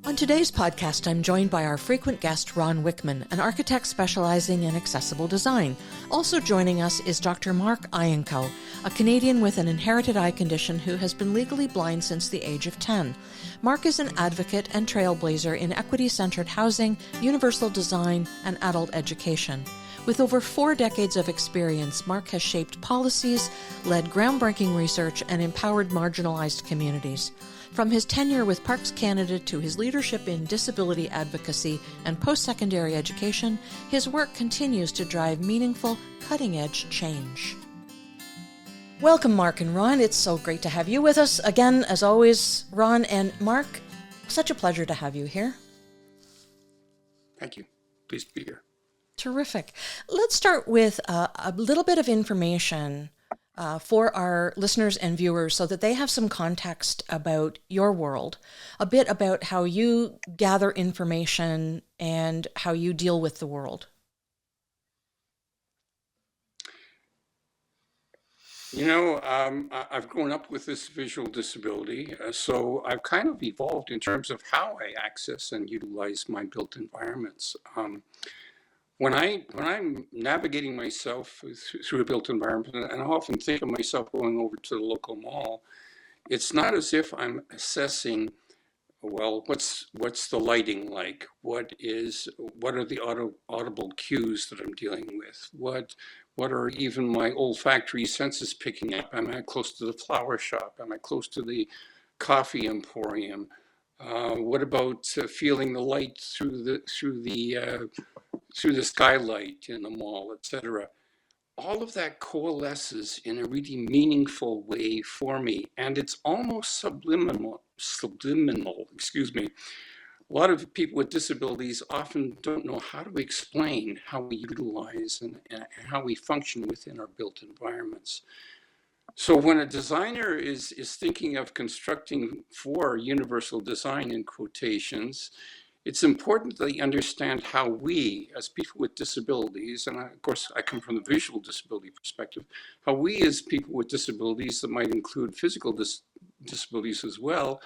On today's podcast, I'm joined by our frequent guest, Ron Wickman, an architect specializing in accessible design. Also joining us is Dr. Mark Iantkow, a Canadian with an inherited eye condition who has been legally blind since the age of 10. Mark is an advocate and trailblazer in equity-centered housing, universal design, and adult education. With over 4 decades of experience, Mark has shaped policies, led groundbreaking research, and empowered marginalized communities. From his tenure with Parks Canada to his leadership in disability advocacy and post-secondary education, his work continues to drive meaningful, cutting-edge change. Welcome, Mark and Ron. It's so great to have you with us. Again, as always, Ron and Mark, such a pleasure to have you here. Thank you. Pleased to be here. Terrific. Let's start with a little bit of information for our listeners and viewers so that they have some context about your world, a bit about how you gather information and how you deal with the world. You know, I've grown up with this visual disability, so I've kind of evolved in terms of how I access and utilize my built environments. When I'm navigating myself through a built environment, and I often think of myself going over to the local mall, it's not as if I'm assessing, well, what's the lighting like? What are the audible cues that I'm dealing with? What are even my olfactory senses picking up? Am I close to the flower shop? Am I close to the coffee emporium? What about feeling the light through the skylight in the mall, etc. All of that coalesces in a really meaningful way for me, and it's almost subliminal, excuse me. A lot of people with disabilities often don't know how to explain how we utilize and how we function within our built environments. So when a designer is thinking of constructing for universal design in quotations, it's important that they understand how we, as people with disabilities, and of course I come from the visual disability perspective, how we as people with disabilities that might include physical disabilities as well,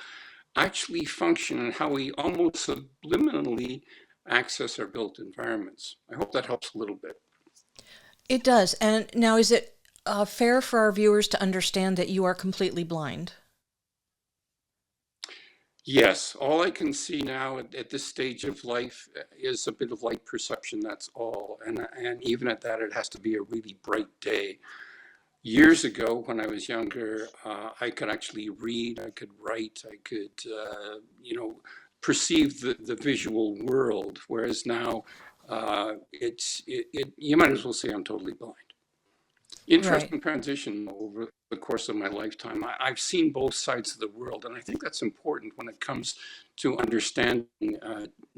actually function and how we almost subliminally access our built environments. I hope that helps a little bit. It does. And now, is it fair for our viewers to understand that you are completely blind? Yes, all I can see now at this stage of life is a bit of light perception, that's all. And even at that, it has to be a really bright day. Years ago, when I was younger, I could actually read, I could write, I could, perceive the visual world. Whereas now, you might as well say I'm totally blind. Interesting Right. transition over the course of my lifetime. I've seen both sides of the world, and I think that's important when it comes to understanding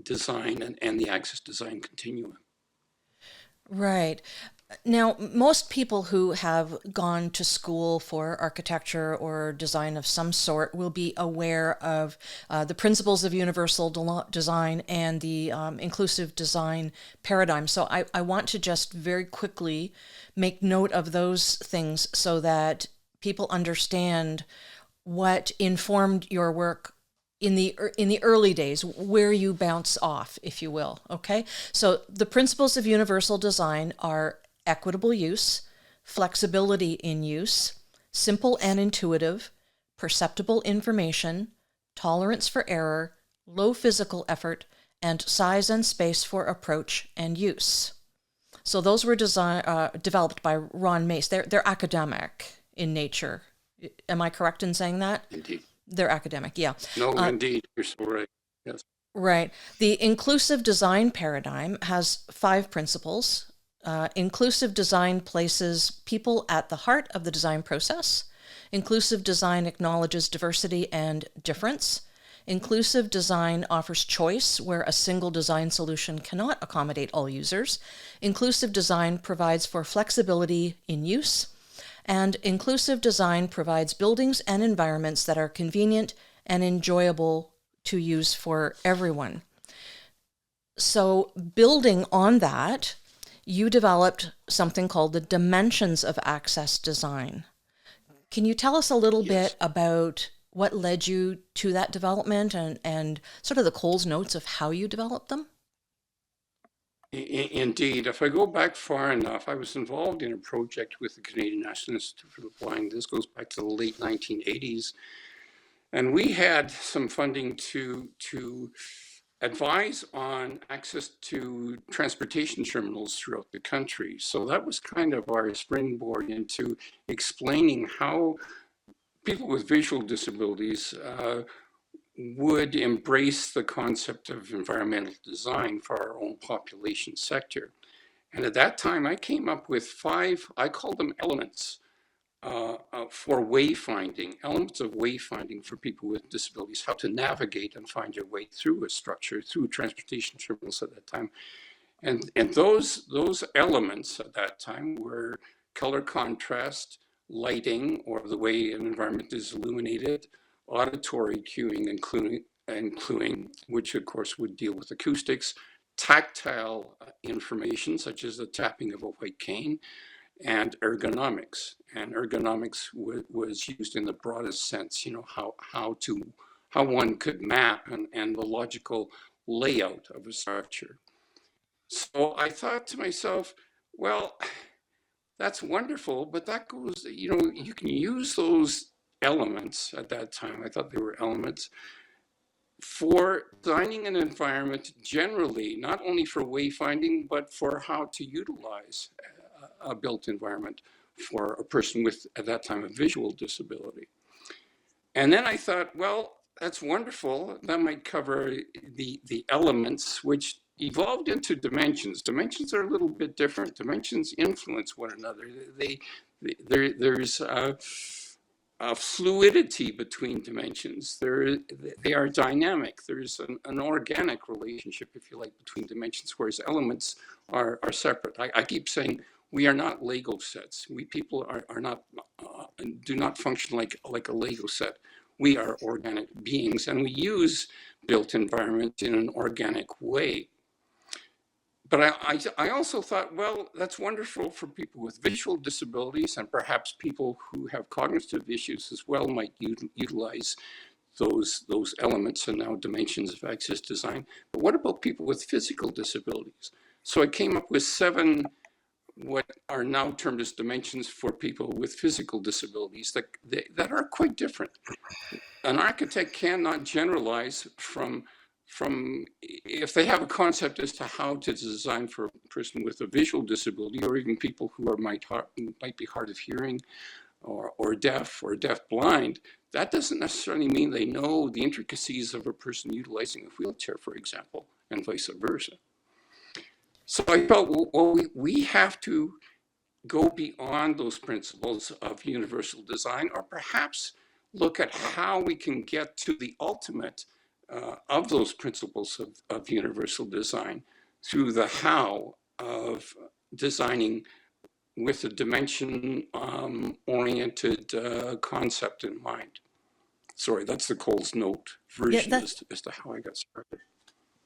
design and the access design continuum. Right. Now, most people who have gone to school for architecture or design of some sort will be aware of the principles of universal design and the inclusive design paradigm. So I want to just very quickly make note of those things so that people understand what informed your work in the early days, where you bounce off, if you will. Okay, so the principles of universal design are equitable use, flexibility in use, simple and intuitive, perceptible information, tolerance for error, low physical effort, and size and space for approach and use. So those were developed by Ron Mace. They're academic in nature. Am I correct in saying that? Indeed. They're academic, yeah. No, indeed, you're so right. Yes. Right. The inclusive design paradigm has 5 principles. Inclusive design places people at the heart of the design process. Inclusive design acknowledges diversity and difference. Inclusive design offers choice where a single design solution cannot accommodate all users. Inclusive design provides for flexibility in use. And inclusive design provides buildings and environments that are convenient and enjoyable to use for everyone. So building on that, you developed something called the dimensions of access design. Can you tell us a little Yes. bit about what led you to that development and sort of the Coles notes of how you developed them? Indeed, if I go back far enough, I was involved in a project with the Canadian National Institute for the Blind. This goes back to the late 1980s. And we had some funding to advise on access to transportation terminals throughout the country. So that was kind of our springboard into explaining how people with visual disabilities would embrace the concept of environmental design for our own population sector. And at that time, I came up with five, I call them elements for wayfinding, elements of wayfinding for people with disabilities, how to navigate and find your way through a structure, through transportation terminals at that time. And those elements at that time were color contrast, lighting, or the way an environment is illuminated, auditory cueing and cluing, which of course would deal with acoustics, tactile information, such as the tapping of a white cane, and ergonomics. And ergonomics was used in the broadest sense, how one could map and the logical layout of a structure. So I thought to myself, well, that's wonderful, but that goes, you can use those elements at that time. I thought they were elements for designing an environment generally, not only for wayfinding, but for how to utilize a built environment for a person with, at that time, a visual disability. And then I thought, well, that's wonderful. That might cover the elements, which evolved into dimensions. Dimensions are a little bit different. Dimensions influence one another. There's a fluidity between dimensions. They are dynamic. There's an organic relationship, if you like, between dimensions, whereas elements are separate. I keep saying we are not Lego sets. We people are not, do not function like a Lego set. We are organic beings, and we use built environments in an organic way. But I also thought, well, that's wonderful for people with visual disabilities, and perhaps people who have cognitive issues as well might utilize those elements and now dimensions of access design. But what about people with physical disabilities? So I came up with 7 what are now termed as dimensions for people with physical disabilities that are quite different. An architect cannot generalize from if they have a concept as to how to design for a person with a visual disability, or even people who might be hard of hearing or deaf blind. That doesn't necessarily mean they know the intricacies of a person utilizing a wheelchair, for example, and vice versa. So I felt, well, we have to go beyond those principles of universal design, or perhaps look at how we can get to the ultimate of those principles of universal design through the how of designing with a dimension oriented concept in mind. Sorry, that's the Coles note Yeah, version as to how I got started.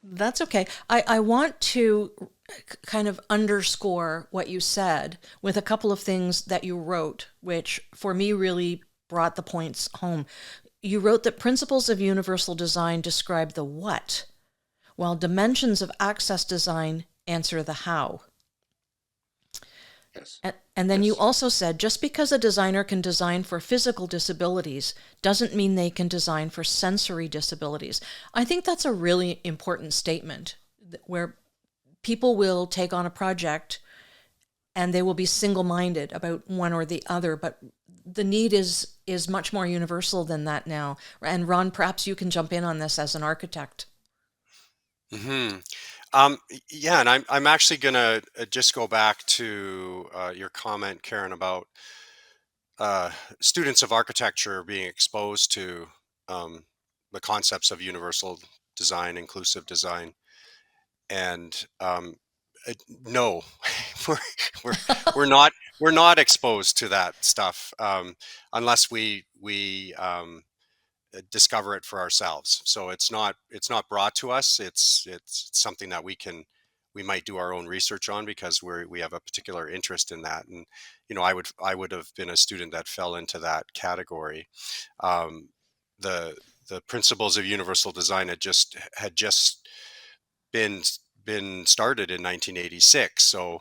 that's okay. I want to kind of underscore what you said with a couple of things that you wrote, which for me really brought the points home. You wrote that principles of universal design describe the what, while dimensions of access design answer the how. Yes. And then you Yes. also said just because a designer can design for physical disabilities doesn't mean they can design for sensory disabilities. I think that's a really important statement where people will take on a project and they will be single-minded about one or the other, but the need is much more universal than that now. And Ron, perhaps you can jump in on this as an architect. Hmm. Yeah, and I'm actually gonna just go back to your comment, Karen, about uh, students of architecture being exposed to um, the concepts of universal design, inclusive design, and no, we're we're we're not we're not exposed to that stuff unless we discover it for ourselves. So it's not brought to us. It's something that we might do our own research on because we have a particular interest in that. And I would have been a student that fell into that category. Um, the principles of universal design had just been started in 1986. So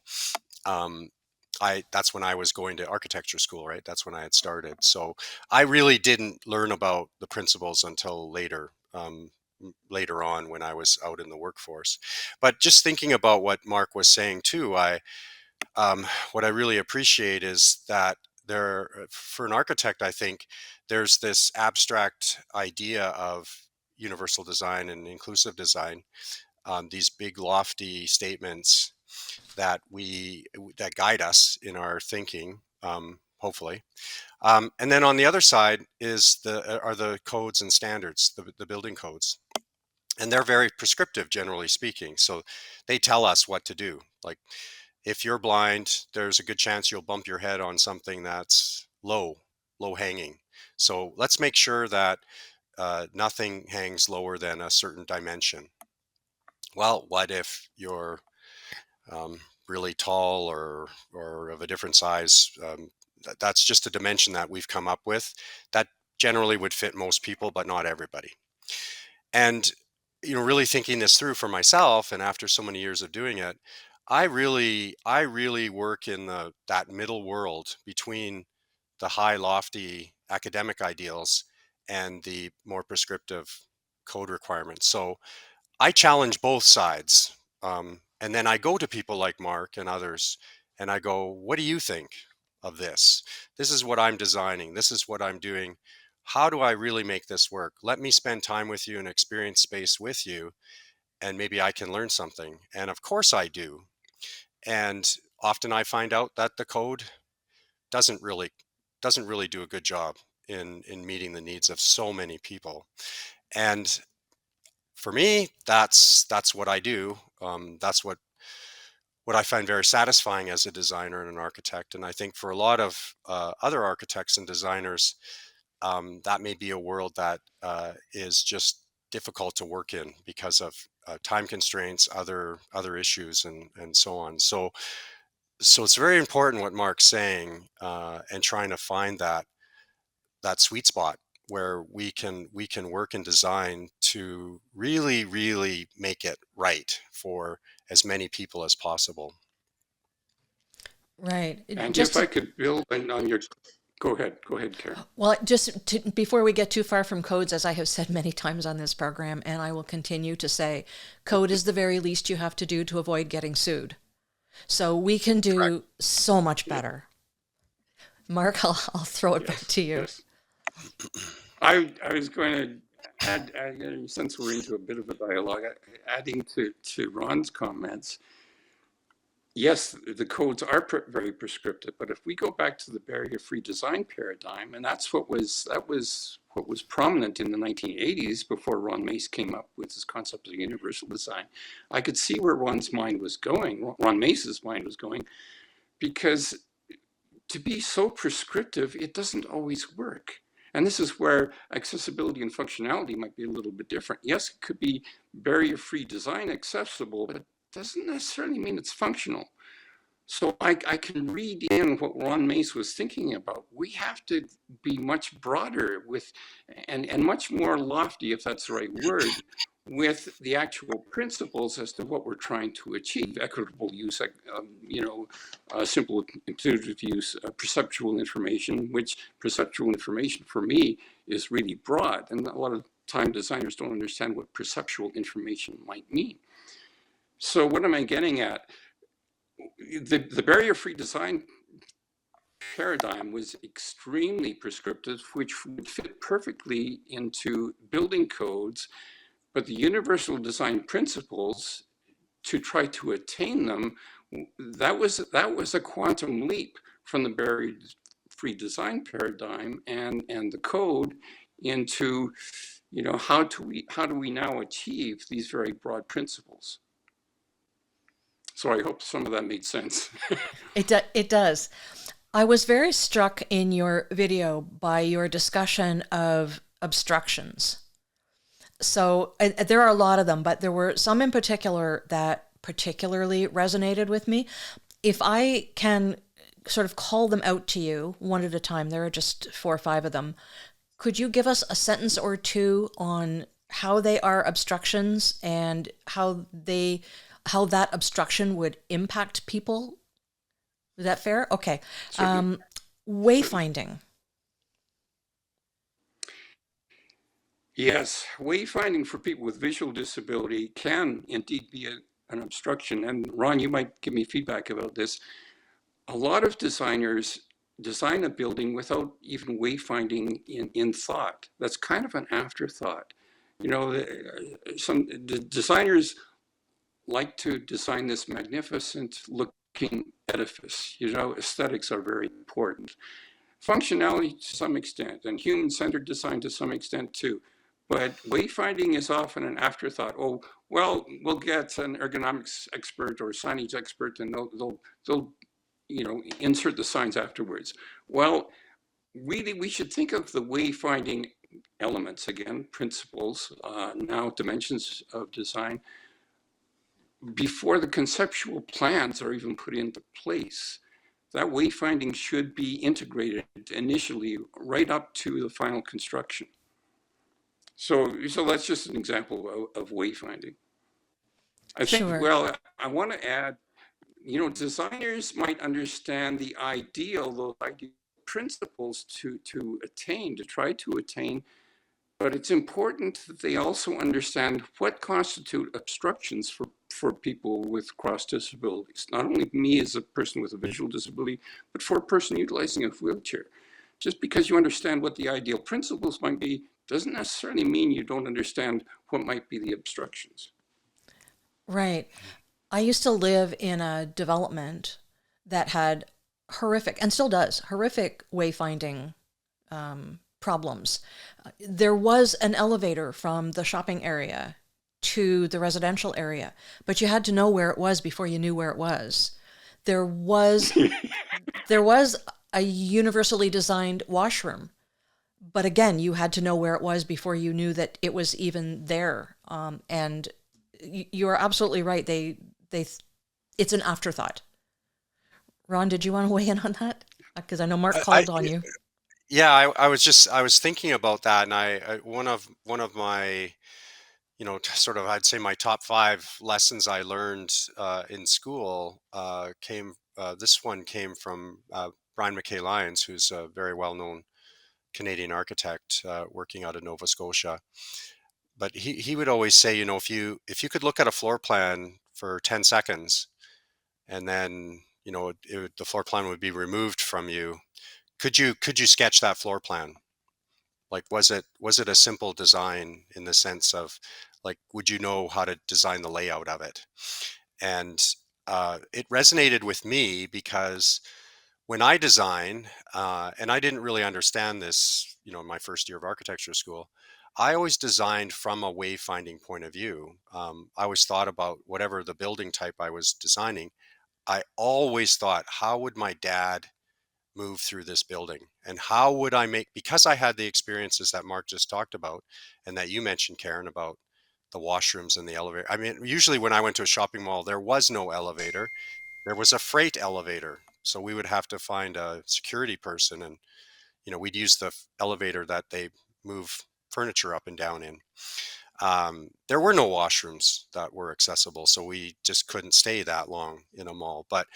that's when I was going to architecture school, right? That's when I had started. So I really didn't learn about the principles until later on when I was out in the workforce. But just thinking about what Mark was saying too, what I really appreciate is that for an architect, I think there's this abstract idea of universal design and inclusive design, these big lofty statements that guide us in our thinking, hopefully. And then on the other side are the codes and standards, the building codes, and they're very prescriptive, generally speaking. So they tell us what to do. Like, if you're blind, there's a good chance you'll bump your head on something that's low hanging. So let's make sure that nothing hangs lower than a certain dimension. Well, what if you're really tall or of a different size? That's just a dimension that we've come up with that generally would fit most people, but not everybody. And really thinking this through for myself, and after so many years of doing it, I really work in that middle world between the high, lofty academic ideals and the more prescriptive code requirements. So I challenge both sides. And then I go to people like Mark and others, and I go, what do you think of this? This is what I'm designing. This is what I'm doing. How do I really make this work? Let me spend time with you and experience space with you, and maybe I can learn something. And of course I do. And often I find out that the code doesn't really do a good job in meeting the needs of so many people. And for me, that's what I do. That's what I find very satisfying as a designer and an architect. And I think for a lot of other architects and designers, that may be a world that is just difficult to work in because of time constraints, other issues, and so on. So it's very important what Mark's saying, and trying to find that sweet spot where we can work in design to really, really make it right for as many people as possible. Right. And Just if I could build on your, go ahead, Karen. well, before we get too far from codes, as I have said many times on this program, and I will continue to say, code is the very least you have to do to avoid getting sued. So we can do Correct. so much better. Mark, I'll throw it back to you. Yes. I was going to add, since we're into a bit of a dialogue, adding to Ron's comments. Yes, the codes are very prescriptive, but if we go back to the barrier-free design paradigm, and that was what was prominent in the 1980s before Ron Mace came up with his concept of universal design, I could see where Ron Mace's mind was going, because to be so prescriptive, it doesn't always work. And this is where accessibility and functionality might be a little bit different. Yes, it could be barrier-free design accessible, but it doesn't necessarily mean it's functional. So I can read in what Ron Mace was thinking about. We have to be much broader and much more lofty, if that's the right word, with the actual principles as to what we're trying to achieve: equitable use, simple intuitive use, perceptual information, which perceptual information for me is really broad. And a lot of time designers don't understand what perceptual information might mean. So what am I getting at? The barrier-free design paradigm was extremely prescriptive, which would fit perfectly into building codes, but the universal design principles, to try to attain them, that was a quantum leap from the barrier-free design paradigm and the code into, how do we now achieve these very broad principles? So I hope some of that made sense. It does. I was very struck in your video by your discussion of obstructions. So there are a lot of them, but there were some in particular that particularly resonated with me. If I can sort of call them out to you one at a time, there are just 4 or 5 of them. Could you give us a sentence or two on how they are obstructions and how that obstruction would impact people? Is that fair? Okay. Certainly. Certainly. Wayfinding. Yes, wayfinding for people with visual disability can indeed be an obstruction. And Ron, you might give me feedback about this. A lot of designers design a building without even wayfinding in thought. That's kind of an afterthought. You know, some designers like to design this magnificent looking edifice. You know, aesthetics are very important. Functionality to some extent, and human-centered design to some extent too. But wayfinding is often an afterthought. Oh, well, we'll get an ergonomics expert or signage expert, and they'll insert the signs afterwards. Well, really, we should think of the wayfinding elements again, principles, now dimensions of design, before the conceptual plans are even put into place. That wayfinding should be integrated initially right up to the final construction. So that's just an example of wayfinding. I think, Sure. well, I want to add, designers might understand the ideal, those ideal principles to try to attain, but it's important that they also understand what constitute obstructions for people with cross disabilities. Not only me as a person with a visual disability, but for a person utilizing a wheelchair. Just because you understand what the ideal principles might be doesn't necessarily mean you don't understand what might be the obstructions. Right. I used to live in a development that had horrific, and still does, horrific wayfinding problems. There was an elevator from the shopping area to the residential area, but you had to know where it was before you knew where it was. There was there was a universally designed washroom, but again, you had to know where it was before you knew that it was even there. And you are absolutely right. It's an afterthought. Ron, did you want to weigh in on that? Because I know Mark I, called on you. yeah, I was thinking about that, and one of my, sort of, I'd say my top five lessons I learned in school this one came from Brian McKay Lyons, who's a very well-known Canadian architect working out of Nova Scotia. But he would always say, if you could look at a floor plan for 10 seconds, and then, the floor plan would be removed from you, could you sketch that floor plan? Like, was it a simple design in the sense of, like, would you know how to design the layout of it? And it resonated with me because when I design, and I didn't really understand this, in my first year of architecture school, I always designed from a wayfinding point of view. I always thought about whatever the building type I was designing. I always thought, how would my dad move through this building? And how would I because I had the experiences that Mark just talked about and that you mentioned, Karen, about the washrooms and the elevator. I mean, usually when I went to a shopping mall, there was no elevator. There was a freight elevator. So we would have to find a security person, and, we'd use the elevator that they move furniture up and down in. There were no washrooms that were accessible, so we just couldn't stay that long in a mall. But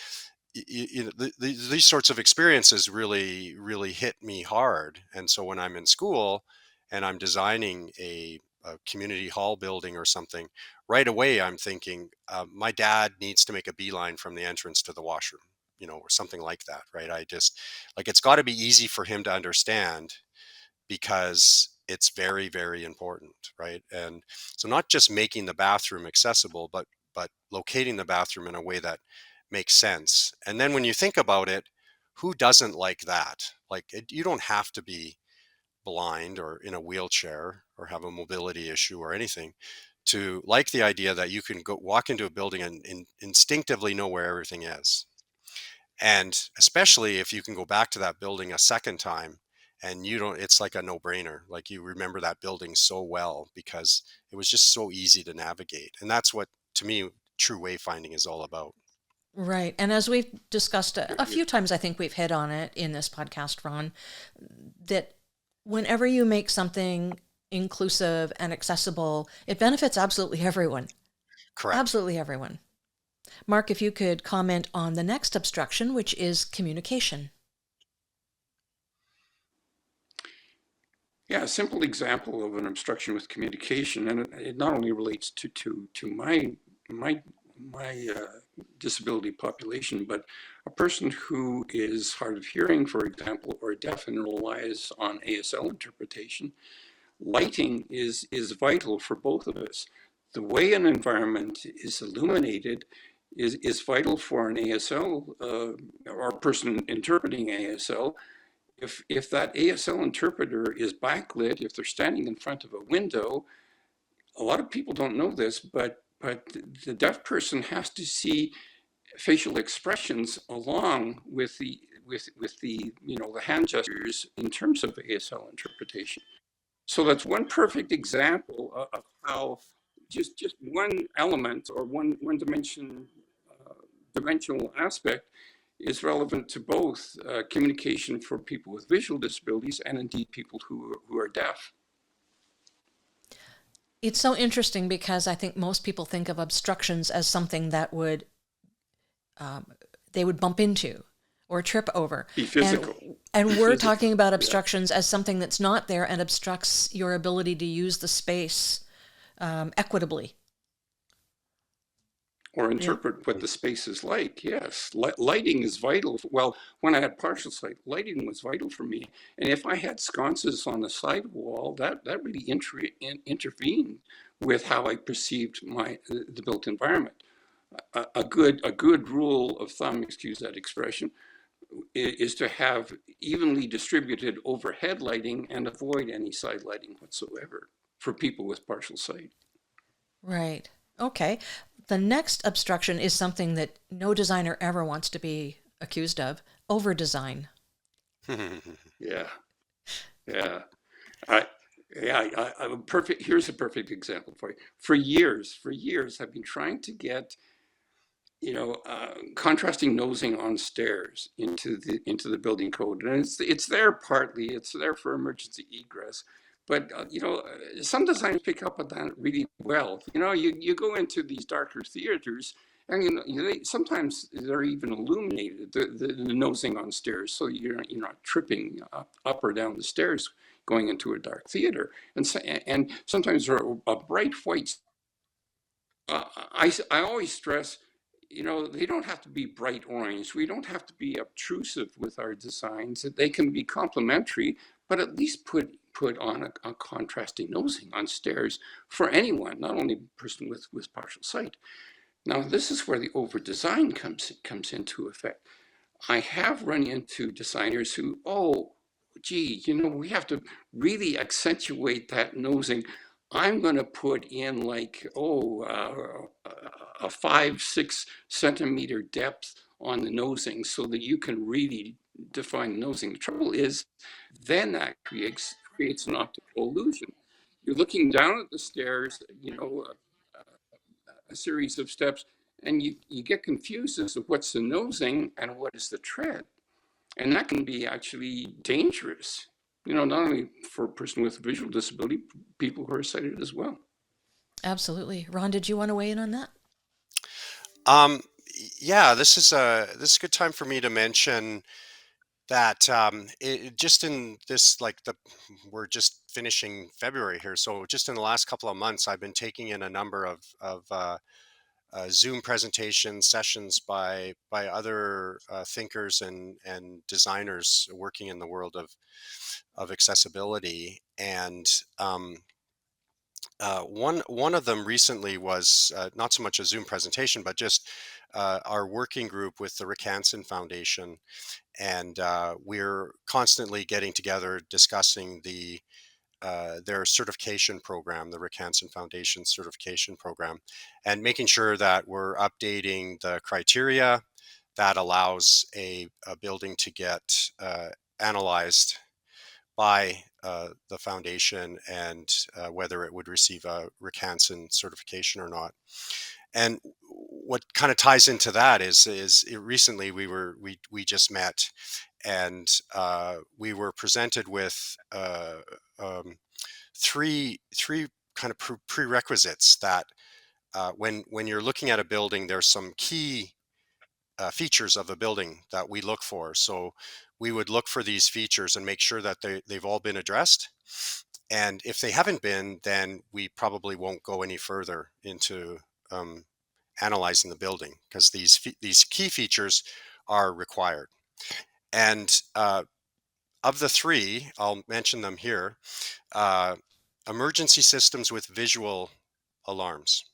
these sorts of experiences really, really hit me hard. And so when I'm in school and I'm designing a community hall building or something, right away I'm thinking, my dad needs to make a beeline from the entrance to the washroom, or something like that, right? I just, like, it's got to be easy for him to understand, because it's very, very important, right? And so not just making the bathroom accessible, but locating the bathroom in a way that makes sense. And then when you think about it, who doesn't like that? Like, you don't have to be blind or in a wheelchair or have a mobility issue or anything to like the idea that you can go walk into a building and instinctively know where everything is. And especially if you can go back to that building a second time and you don't, it's like a no-brainer. Like, you remember that building so well because it was just so easy to navigate. And that's what, to me, true wayfinding is all about. Right. And as we've discussed a few times, I think we've hit on it in this podcast, Ron, that Whenever you make something inclusive and accessible, it benefits absolutely everyone. Correct. Absolutely everyone. Mark, if you could comment on the next obstruction, which is communication. Yeah, a simple example of an obstruction with communication, and it not only relates to my disability population, but a person who is hard of hearing, for example, or deaf and relies on ASL interpretation. Lighting is vital for both of us. The way an environment is illuminated is vital for an ASL or a person interpreting ASL. If that ASL interpreter is backlit, if they're standing in front of a window, a lot of people don't know this, but the deaf person has to see facial expressions along with the the hand gestures in terms of ASL interpretation. So that's one perfect example of how just one element or one dimensional aspect is relevant to both communication for people with visual disabilities and indeed people who are deaf. It's so interesting because I think most people think of obstructions as something that would they would bump into or trip over. Be And physical. Be and we're physical. talking about Yeah. obstructions as something that's not there and obstructs your ability to use the space equitably. Or Yeah. interpret what the space is like. Yes, lighting is vital. Well, when I had partial sight, lighting was vital for me. And if I had sconces on the side wall, that really intervened with how I perceived the built environment. A good rule of thumb, excuse that expression, is to have evenly distributed overhead lighting and avoid any side lighting whatsoever for people with partial sight. Right. Okay. The next obstruction is something that no designer ever wants to be accused of: over design. Yeah, yeah. I, yeah, perfect. Here's a perfect example for you. For years, I've been trying to get contrasting nosing on stairs into the building code, and it's there partly. It's there for emergency egress, but some designers pick up on that really well. You go into these darker theaters, and sometimes they're even illuminated. The nosing on stairs, so you're not tripping up or down the stairs going into a dark theater, and sometimes they're a bright white. I always stress, they don't have to be bright orange. We don't have to be obtrusive with our designs. They can be complementary, but at least put on a contrasting nosing on stairs for anyone, not only a person with partial sight. Now, this is where the over design comes into effect. I have run into designers who, oh, gee, we have to really accentuate that nosing. I'm going to put in like, a 5-6 centimeter depth on the nosing so that you can really define the nosing. The trouble is, then that creates an optical illusion. You're looking down at the stairs, a series of steps, and you get confused as to what's the nosing and what is the tread. And that can be actually dangerous, not only for a person with a visual disability, people who are sighted as well. Absolutely. Ron, did you want to weigh in on that? um, yeah, this is a good time for me to mention that just in this, like, we're just finishing February here, so just in the last couple of months, I've been taking in a number of Zoom presentation sessions by other thinkers and designers working in the world of accessibility. And one of them recently was not so much a Zoom presentation, but just our working group with the Rick Hansen Foundation, and we're constantly getting together discussing their certification program, the Rick Hansen Foundation certification program, and making sure that we're updating the criteria that allows a building to get analyzed by the foundation, and whether it would receive a Rick Hansen certification or not. And what kind of ties into that is recently we just met, and we were presented with three kind of prerequisites that when you're looking at a building, there's some key features of the building that we look for. So we would look for these features and make sure that they've all been addressed. And if they haven't been, then we probably won't go any further into analyzing the building, because these key features are required. And of the three, I'll mention them here. Emergency systems with visual alarms.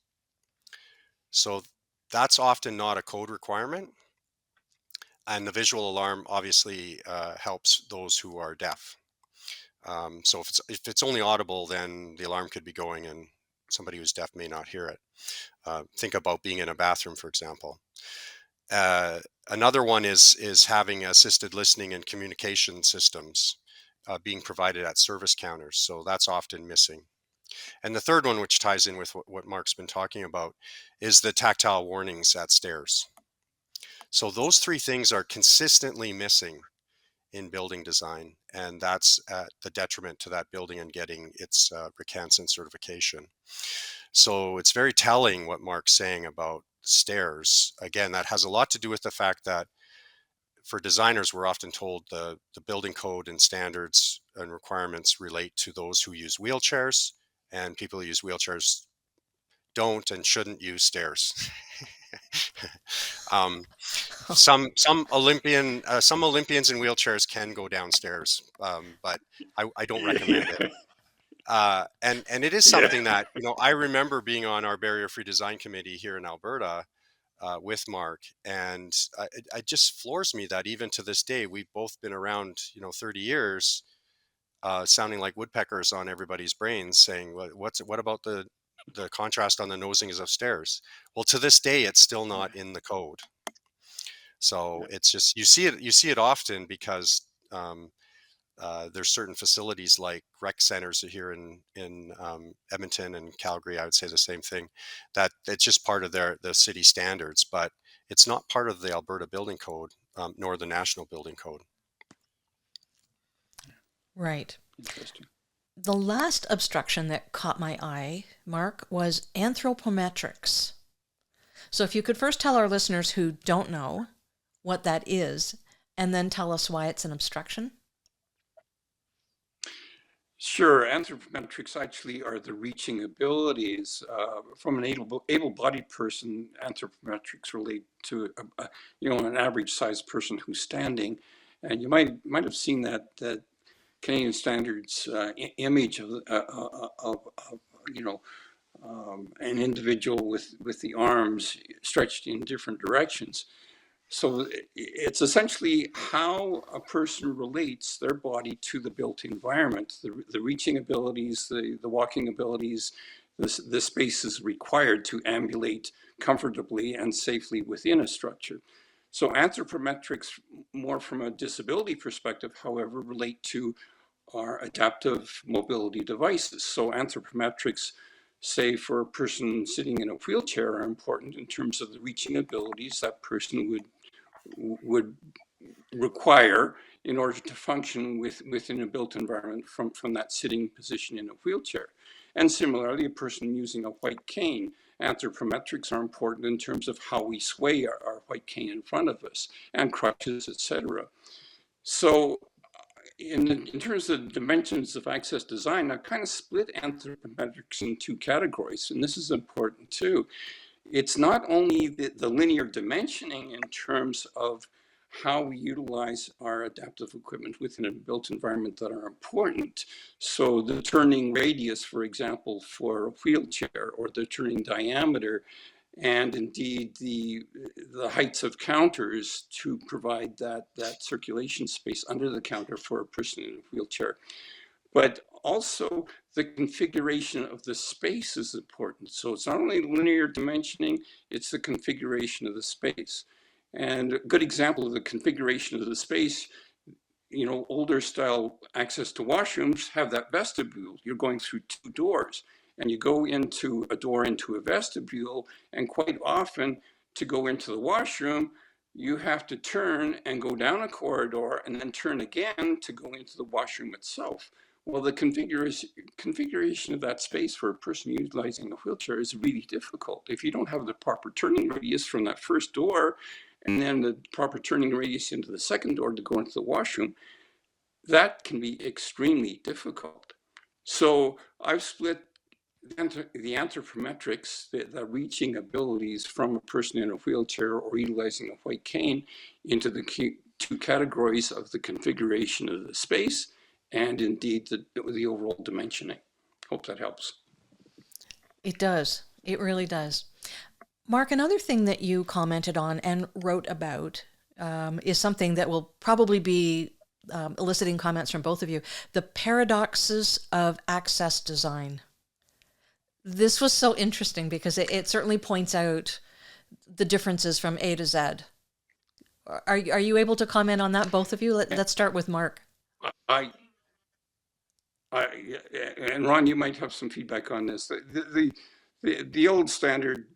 So that's often not a code requirement. And the visual alarm obviously helps those who are deaf. So if it's only audible, then the alarm could be going and somebody who's deaf may not hear it. Think about being in a bathroom, for example. Another one is having assisted listening and communication systems being provided at service counters. So that's often missing. And the third one, which ties in with what Mark's been talking about, is the tactile warnings at stairs. So those three things are consistently missing in building design, and that's at the detriment to that building and getting its recanson certification. So it's very telling what Mark's saying about stairs. Again, that has a lot to do with the fact that for designers, we're often told the building code and standards and requirements relate to those who use wheelchairs, and people who use wheelchairs don't and shouldn't use stairs. Some Olympians in wheelchairs can go downstairs, but I don't recommend it. And it is something that, I remember being on our barrier-free design committee here in Alberta with Mark, and it just floors me that even to this day, we've both been around, 30 years, sounding like woodpeckers on everybody's brains, saying, what about the contrast on the nosings of stairs? Well, to this day, it's still not in the code. So it's just, you see it often because there's certain facilities like rec centers here in Edmonton and Calgary. I would say the same thing, that it's just part of the city standards, but it's not part of the Alberta Building Code, nor the National Building Code. Right. Interesting. The last obstruction that caught my eye, Mark, was anthropometrics. So if you could first tell our listeners who don't know what that is, and then tell us why it's an obstruction. Sure. Anthropometrics actually are the reaching abilities. From an able-bodied person, anthropometrics relate to an average-sized person who's standing, and you might have seen that Canadian Standards image of an individual with the arms stretched in different directions. So it's essentially how a person relates their body to the built environment, the reaching abilities, the walking abilities, the spaces required to ambulate comfortably and safely within a structure. So anthropometrics, more from a disability perspective, however, relate to our adaptive mobility devices. So anthropometrics, say for a person sitting in a wheelchair, are important in terms of the reaching abilities that person would require in order to function within a built environment from that sitting position in a wheelchair. And similarly, a person using a white cane, anthropometrics are important in terms of how we sway our white cane in front of us, and crutches, etc. So in terms of dimensions of access design, I kind of split anthropometrics in two categories, and this is important too. It's not only the linear dimensioning in terms of how we utilize our adaptive equipment within a built environment that are important. So the turning radius, for example, for a wheelchair, or the turning diameter, and indeed the heights of counters to provide that circulation space under the counter for a person in a wheelchair. But also the configuration of the space is important. So it's not only linear dimensioning, it's the configuration of the space. And a good example of the configuration of the space, older style access to washrooms have that vestibule. You're going through two doors, and you go into a door into a vestibule, and quite often to go into the washroom, you have to turn and go down a corridor and then turn again to go into the washroom itself. Well, the configuration of that space for a person utilizing a wheelchair is really difficult. If you don't have the proper turning radius from that first door and then the proper turning radius into the second door to go into the washroom, that can be extremely difficult. So I've split the anthropometrics, the reaching abilities from a person in a wheelchair or utilizing a white cane, into the two categories of the configuration of the space and indeed the overall dimensioning. Hope that helps. It does. It really does. Mark, another thing that you commented on and wrote about is something that will probably be eliciting comments from both of you: the paradoxes of access design. This was so interesting because it certainly points out the differences from A to Z. Are you able to comment on that, both of you? Let's start with Mark. I, I, and Ron, you might have some feedback on this. The old standard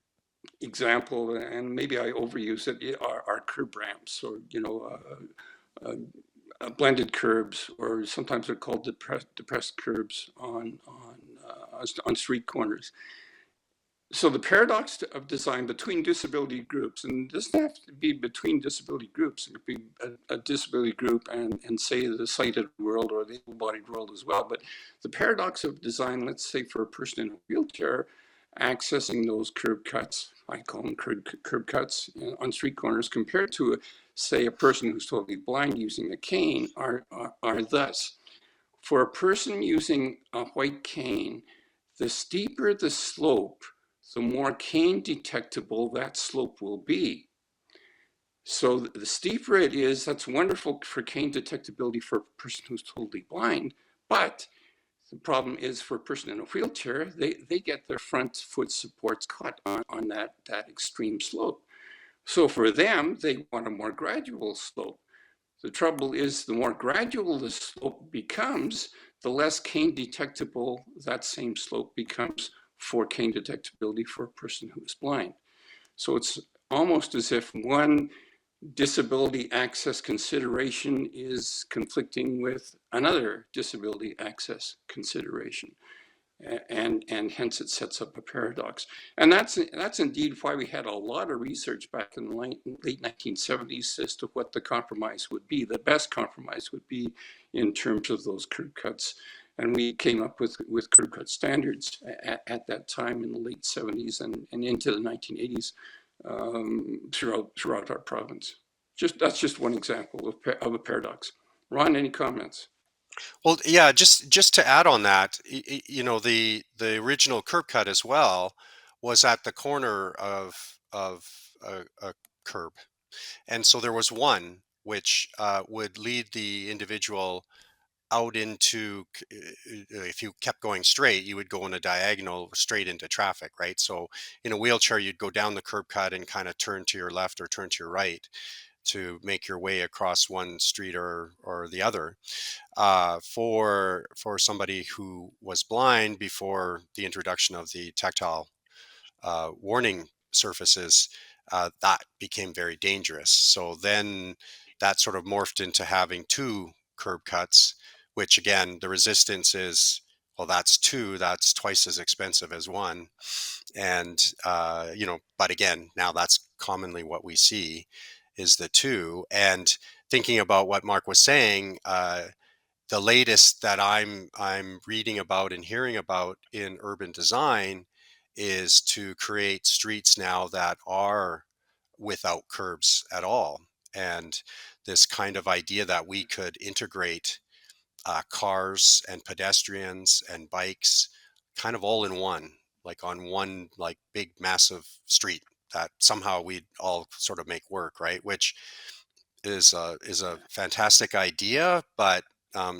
example, and maybe I overuse it, are curb ramps, or blended curbs, or sometimes they're called depressed curbs on street corners. So the paradox of design between disability groups, and it doesn't have to be between disability groups, it could be a disability group and say the sighted world or the able-bodied world as well. But the paradox of design, let's say for a person in a wheelchair, accessing those curb cuts, I call them curb cuts on street corners, compared to, say, a person who's totally blind using a cane, are thus. For a person using a white cane, the steeper the slope, the more cane detectable that slope will be. So the steeper it is, that's wonderful for cane detectability for a person who's totally blind. But the problem is for a person in a wheelchair, they get their front foot supports caught on that extreme slope. So for them, they want a more gradual slope. The trouble is, the more gradual the slope becomes, the less cane detectable that same slope becomes for cane detectability for a person who is blind. So it's almost as if one disability access consideration is conflicting with another disability access consideration. And hence it sets up a paradox. And that's indeed why we had a lot of research back in the late 1970s as to what the compromise would be. The best compromise would be in terms of those curb cuts. And we came up with curb cut standards at that time in the late 70s and into the 1980s throughout our province. That's just one example of a paradox. Ron, any comments? Well, yeah, just to add on that, the original curb cut as well was at the corner of a curb, and so there was one which would lead the individual out into, if you kept going straight, you would go in a diagonal straight into traffic, right? So in a wheelchair, you'd go down the curb cut and kind of turn to your left or turn to your right to make your way across one street or the other. For somebody who was blind before the introduction of the tactile warning surfaces, that became very dangerous. So then that sort of morphed into having two curb cuts, which again, the resistance is, well, that's two, that's twice as expensive as one. And, but again, now that's commonly what we see is the two. And thinking about what Mark was saying, the latest that I'm reading about and hearing about in urban design is to create streets now that are without curbs at all. And this kind of idea that we could integrate cars and pedestrians and bikes kind of all in one, like on one like big massive street that somehow we'd all sort of make work, right? Which is a fantastic idea, but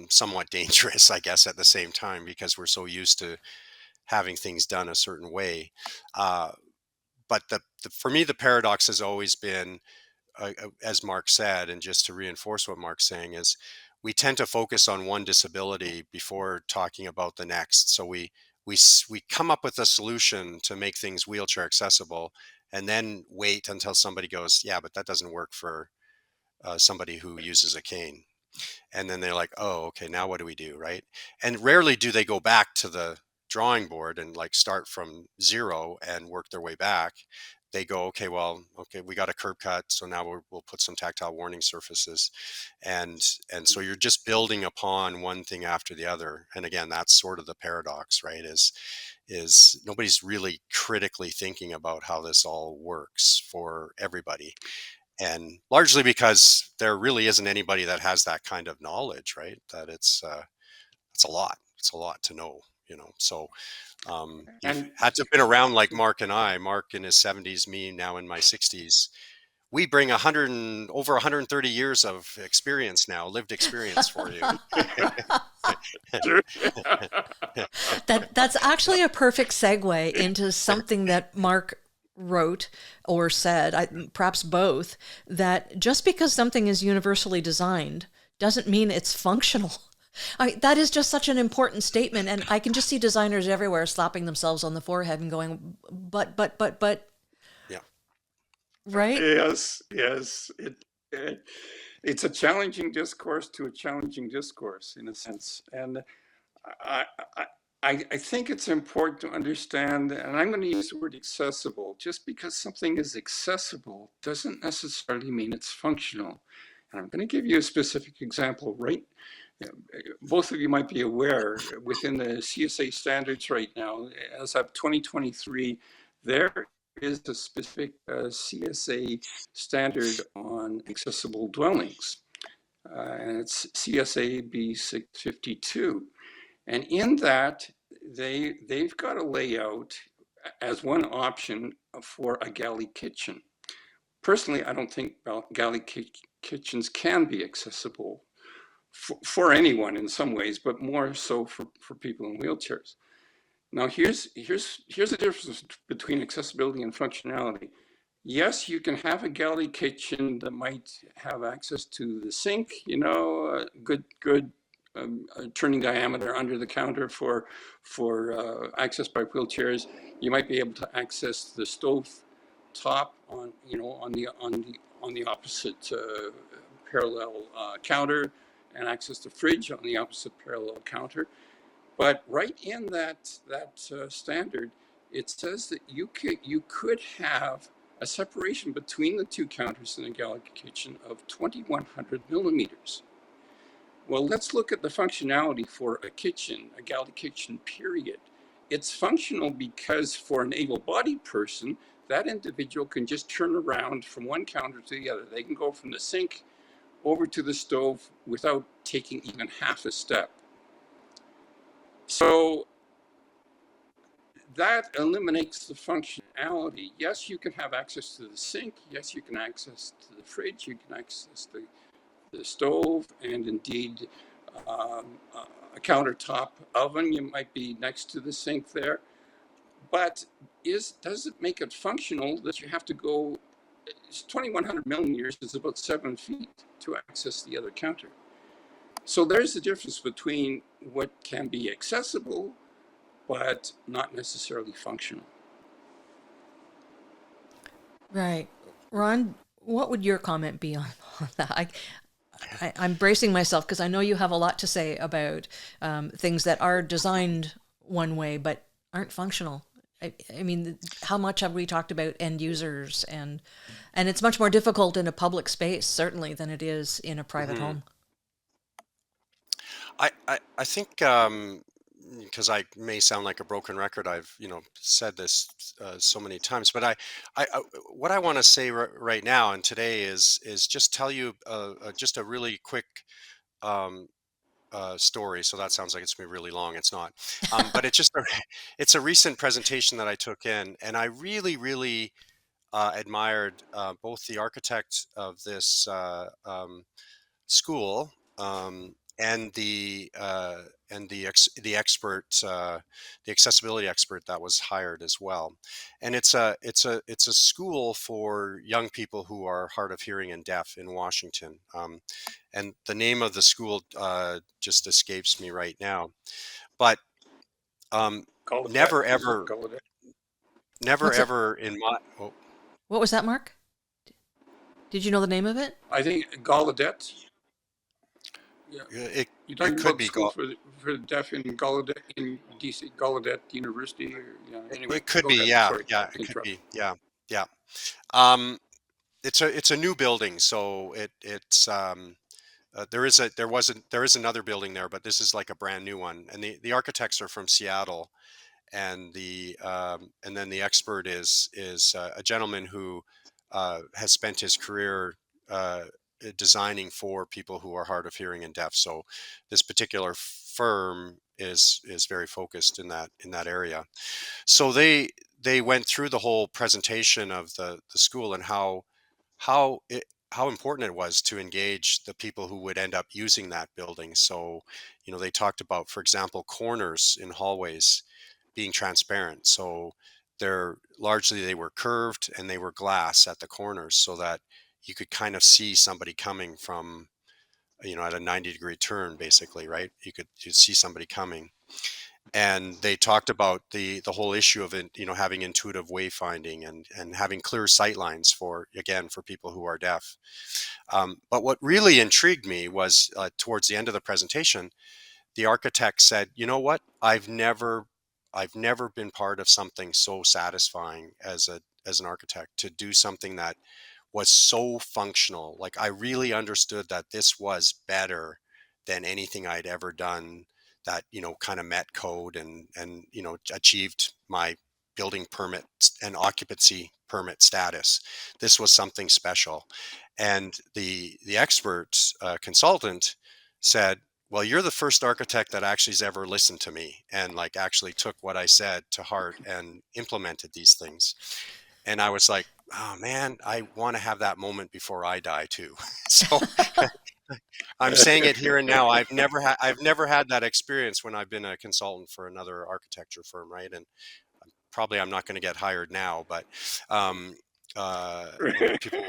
somewhat dangerous, I guess, at the same time, because we're so used to having things done a certain way. Uh, but for me, the paradox has always been, as Mark said, and just to reinforce what Mark's saying, is we tend to focus on one disability before talking about the next. So we we come up with a solution to make things wheelchair accessible, and then wait until somebody goes, yeah, but that doesn't work for somebody who uses a cane. And then they're like, oh, okay, now what do we do, right? And rarely do they go back to the drawing board and like start from zero and work their way back. They go, okay, well, okay, we got a curb cut, so now we'll put some tactile warning surfaces, and so you're just building upon one thing after the other. And again, that's sort of the paradox, right? Is nobody's really critically thinking about how this all works for everybody, and largely because there really isn't anybody that has that kind of knowledge, right? That it's a lot to know, so you've And had to have been around like Mark and I. Mark in his 70s, me now in my 60s. We bring over 130 years of experience now, lived experience for you. That's actually a perfect segue into something that Mark wrote or said, perhaps both, that just because something is universally designed doesn't mean it's functional. That is just such an important statement, and I can just see designers everywhere slapping themselves on the forehead and going, but, Yeah. right? yes, yes, it's a challenging discourse to a challenging discourse in a sense. And I, I, I think it's important to understand, and I'm going to use the word accessible. Just because something is accessible doesn't necessarily mean it's functional. And I'm going to give you a specific example. Right, both of you might be aware, within the CSA standards right now, as of 2023, there is a specific CSA standard on accessible dwellings. And it's CSA B652. And in that, they've got a layout as one option for a galley kitchen. Personally, I don't think galley kitchens can be accessible for anyone in some ways, but more so for people in wheelchairs. Now, here's the difference between accessibility and functionality. Yes, you can have a galley kitchen that might have access to the sink, good turning diameter under the counter for access by wheelchairs. You might be able to access the stove top on the opposite parallel counter, and access the fridge on the opposite parallel counter. But right in that standard, it says that you could have a separation between the two counters in a galley kitchen of 2,100 millimeters. Well, let's look at the functionality for a kitchen, a galley kitchen, period. It's functional because for an able-bodied person, that individual can just turn around from one counter to the other. They can go from the sink over to the stove without taking even half a step. So that eliminates the functionality. Yes, you can have access to the sink. Yes, you can access to the fridge. You can access the stove, and indeed a countertop oven. You might be next to the sink there. But does it make it functional that you have to go? 2,100 millimeters is about 7 feet to access the other counter. So there's the difference between what can be accessible but not necessarily functional. Right. Ron, what would your comment be on that? I'm bracing myself because I know you have a lot to say about things that are designed one way but aren't functional. I mean, how much have we talked about end users, and it's much more difficult in a public space, certainly, than it is in a private Mm-hmm. home. I think because I may sound like a broken record, I've said this so many times, but what I want to say right now and today is just tell you just a really quick um, story. So that sounds like it's gonna be really long. It's not, but it's a recent presentation that I took in, and I really admired both the architect of this school, and the expert, the accessibility expert that was hired as well. And it's a school for young people who are hard of hearing and deaf in Washington. And the name of the school just escapes me right now. But Gallaudet, never is it ever, Gallaudet? never What's it? ever in my, oh, What was that, Mark? Did you know the name of it? I think Gallaudet. Yeah, it, you're it talking could about the be, school for the deaf in Gallaudet in DC, Gallaudet University. Or, yeah. Anyway, it could go be, ahead. yeah, Sorry yeah, to it could interrupt. be, yeah, yeah. Um, it's a new building, so there is another building there, but this is like a brand new one, and the architects are from Seattle, and and then the expert is a gentleman who has spent his career designing for people who are hard of hearing and deaf. So this particular firm is very focused in that area. So they went through the whole presentation of the school and how it how important it was to engage the people who would end up using that building. So, they talked about, for example, corners in hallways being transparent. So they were curved and they were glass at the corners so that you could kind of see somebody coming from, at a 90-degree turn, basically, right? You'd see somebody coming. And they talked about the whole issue of it, having intuitive wayfinding and having clear sight lines for people who are deaf. But what really intrigued me was towards the end of the presentation, the architect said, "You know what? I've never been part of something so satisfying as an architect, to do something that was so functional. Like, I really understood that this was better than anything I'd ever done that, kind of met code and achieved my building permit and occupancy permit status. This was something special." And the expert consultant said, "Well, you're the first architect that actually has ever listened to me and like actually took what I said to heart and implemented these things." And I was like, "Oh man, I want to have that moment before I die too." So I'm saying it here and now. I've never had that experience when I've been a consultant for another architecture firm, right? And probably I'm not going to get hired now, but um, people,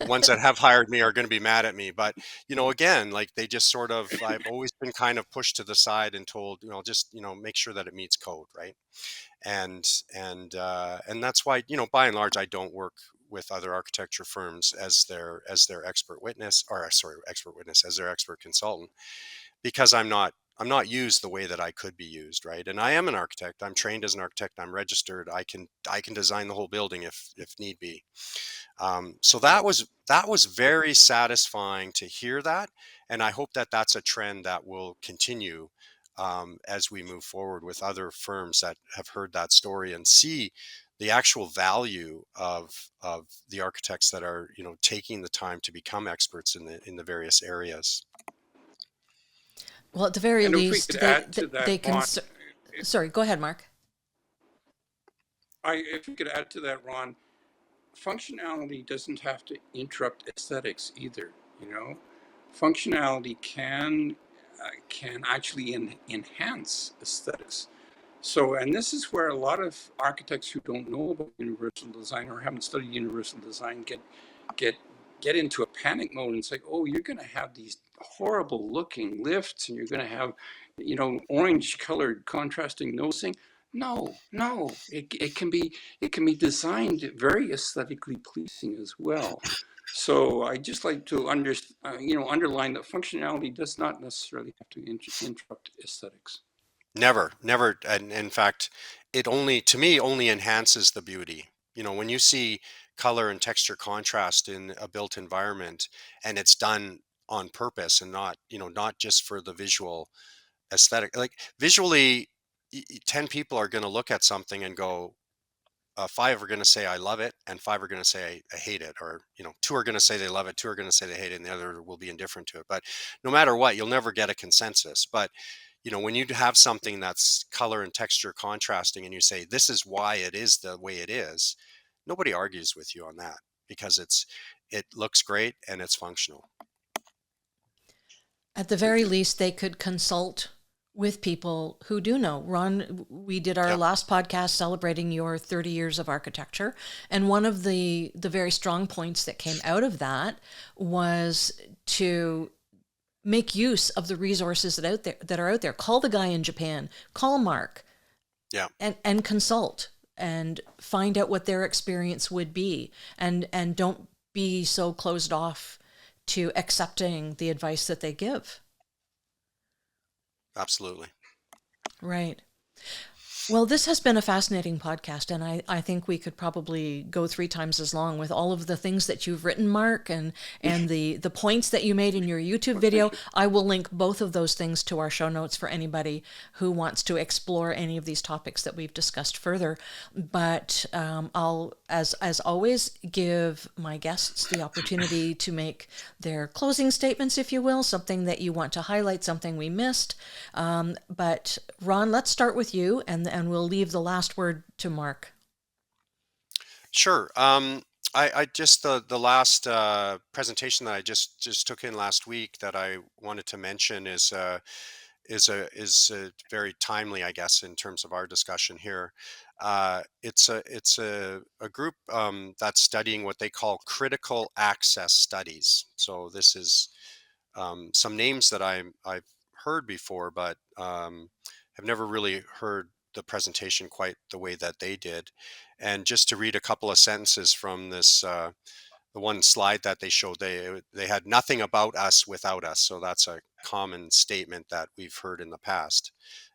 the ones that have hired me are going to be mad at me. But again, like, they just sort of, I've always been kind of pushed to the side and told, just make sure that it meets code, right? And that's why, by and large, I don't work with other architecture firms as their expert witness, or sorry, expert witness, as their expert consultant, because I'm not used the way that I could be used, right? And I am an architect. I'm trained as an architect. I'm registered. I can design the whole building if need be. So that was very satisfying to hear that, and I hope that that's a trend that will continue as we move forward with other firms that have heard that story and see the actual value of the architects that are taking the time to become experts in the various areas. Well, at the very And if we least, could add to that, they can. Ron, Sorry, go ahead, Mark. if we could add to that, Ron, functionality doesn't have to interrupt aesthetics either. You know, functionality can actually enhance aesthetics. So, and this is where a lot of architects who don't know about universal design or haven't studied universal design get get into a panic mode and say, "Oh, you're going to have these horrible looking lifts, and you're going to have, orange colored contrasting nosing." No, no, it can be designed very aesthetically pleasing as well. So I just like to underline that functionality does not necessarily have to interrupt aesthetics. Never, never. And in fact, it only, to me, only enhances the beauty. When you see color and texture contrast in a built environment, and it's done on purpose and not just for the visual aesthetic. Like, visually, 10 people are going to look at something and go, five are going to say I love it, and five are going to say I hate it, or two are going to say they love it, two are going to say they hate it, and the other will be indifferent to it. But no matter what, you'll never get a consensus. But when you have something that's color and texture contrasting, and you say this is why it is the way it is, nobody argues with you on that, because it looks great and it's functional. At the very least, they could consult with people who do know. Ron, we did our Yeah. last podcast celebrating your 30 years of architecture, and one of the very strong points that came out of that was to make use of the resources that are out there. Call the guy in Japan. Call Mark. Yeah, and consult and find out what their experience would be, and don't be so closed off to accepting the advice that they give. absolutely. Right. Well, this has been a fascinating podcast, and I think we could probably go 3 times as long with all of the things that you've written, Mark, and the points that you made in your YouTube video. I will link both of those things to our show notes for anybody who wants to explore any of these topics that we've discussed further. But I'll, as always, give my guests the opportunity to make their closing statements, if you will, something that you want to highlight, something we missed. But Ron, let's start with you, and we'll leave the last word to Mark. Sure. I just the last presentation that I just took in last week that I wanted to mention is very timely, I guess, in terms of our discussion here. It's a group that's studying what they call critical access studies. So this is some names that I've heard before, but have never really heard the presentation quite the way that they did. And just to read a couple of sentences from this, the one slide that they showed, they had nothing about us without us. So that's a common statement that we've heard in the past.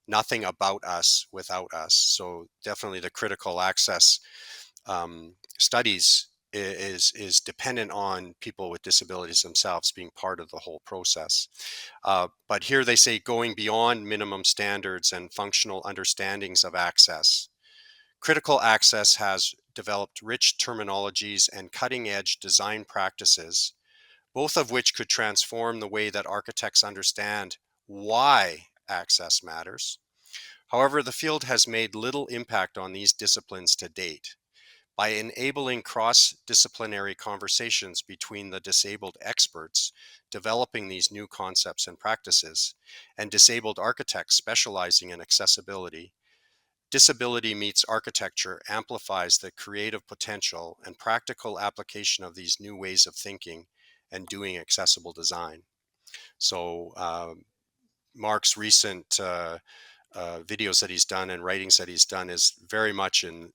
Nothing about us without us. So definitely the critical access studies is dependent on people with disabilities themselves being part of the whole process. But here they say going beyond minimum standards and functional understandings of access. Critical access has developed rich terminologies and cutting-edge design practices, both of which could transform the way that architects understand why access matters. However, the field has made little impact on these disciplines to date. By enabling cross-disciplinary conversations between the disabled experts developing these new concepts and practices and disabled architects specializing in accessibility, Disability Meets Architecture amplifies the creative potential and practical application of these new ways of thinking and doing accessible design. So Mark's recent videos that he's done and writings that he's done is very much in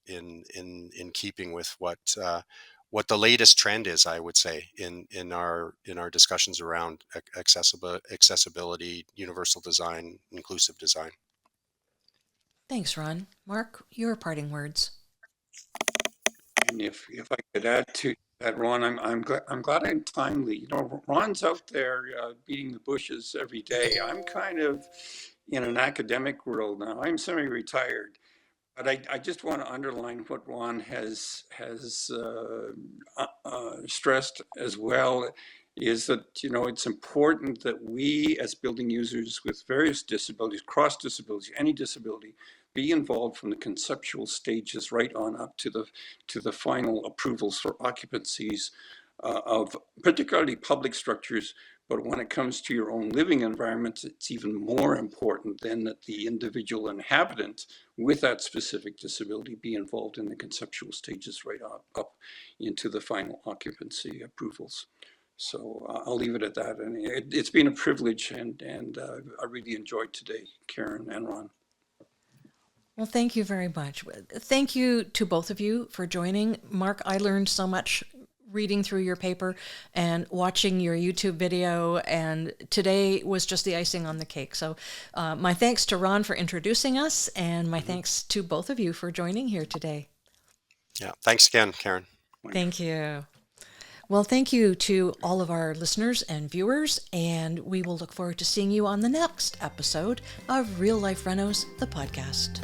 keeping with what the latest trend is, I would say, in our discussions around accessibility, universal design, inclusive design. Thanks, Ron. Mark, your parting words. And if I could add to that, Ron, I'm glad I'm timely. You know, Ron's out there beating the bushes every day. I'm kind of in an academic world now. I'm semi-retired, but I just want to underline what Ron has stressed as well, is that, you know, it's important that we as building users with various disabilities, cross disabilities, any disability, be involved from the conceptual stages right on up to the final approvals for occupancies of particularly public structures. But when it comes to your own living environment, it's even more important then that the individual inhabitant with that specific disability be involved in the conceptual stages right up into the final occupancy approvals. So I'll leave it at that. And it's been a privilege, and I really enjoyed today, Karen and Ron. Well, thank you very much. Thank you to both of you for joining. Mark, I learned so much reading through your paper and watching your YouTube video, and today was just the icing on the cake. So my thanks to Ron for introducing us, and my thanks to both of you for joining here today. Yeah, thanks again, Karen. Thank you. Well, thank you to all of our listeners and viewers, and we will look forward to seeing you on the next episode of Real Life Renos, the podcast.